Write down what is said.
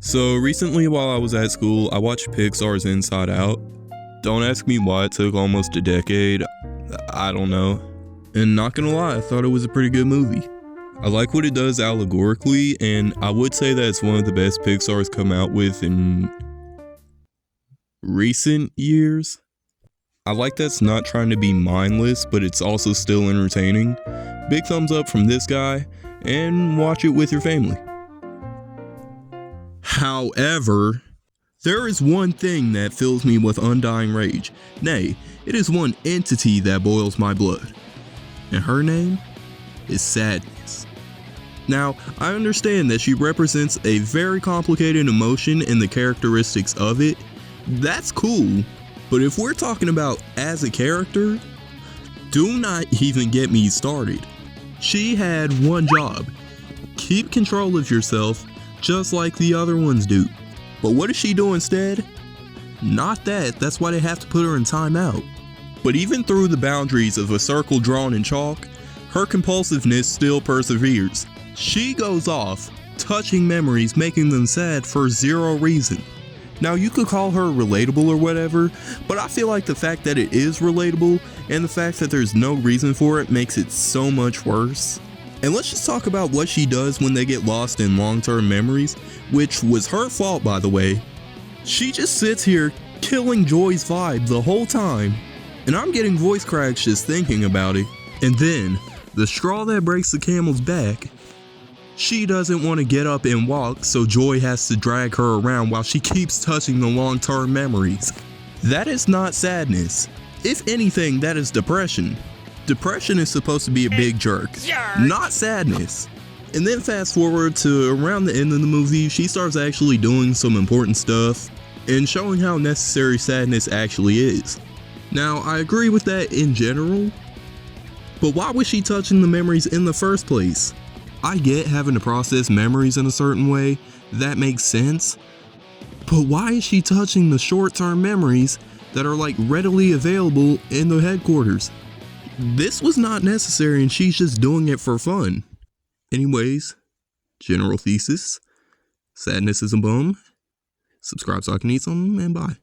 So recently while I was at school, I watched Pixar's Inside Out. Don't ask me why it took almost a decade. I don't know. And not gonna lie, I thought it was a pretty good movie. I like what it does allegorically, and I would say that it's one of the best Pixar's come out with in recent years. I like that it's not trying to be mindless, but it's also still entertaining. Big thumbs up from this guy, and watch it with your family. However, there is one thing that fills me with undying rage. Nay, it is one entity that boils my blood. And her name is sadness. Now, I understand that she represents a very complicated emotion and the characteristics of it. That's cool, but if we're talking about as a character, do not even get me started. She had one job: keep control of yourself just like the other ones do. But what does she do instead? Not that. That's why they have to put her in timeout. But even through the boundaries of a circle drawn in chalk, her compulsiveness still perseveres. She goes off, touching memories, making them sad for zero reason. Now, you could call her relatable or whatever, but I feel like the fact that it is relatable and the fact that there's no reason for it makes it so much worse. And let's just talk about what she does when they get lost in long-term memories, which was her fault, by the way. She just sits here killing Joy's vibe the whole time, and I'm getting voice cracks just thinking about it. And then, the straw that breaks the camel's back, she doesn't want to get up and walk, so Joy has to drag her around while she keeps touching the long-term memories. That is not sadness. If anything, that is depression. Depression is supposed to be a big jerk, not sadness. And then fast forward to around the end of the movie, she starts actually doing some important stuff and showing how necessary sadness actually is. Now, I agree with that in general, but why was she touching the memories in the first place? I get having to process memories in a certain way, that makes sense, but why is she touching the short-term memories that are like readily available in the headquarters? This was not necessary and she's just doing it for fun. Anyways, general thesis: sadness is a bum. Subscribe so I can eat some, and bye.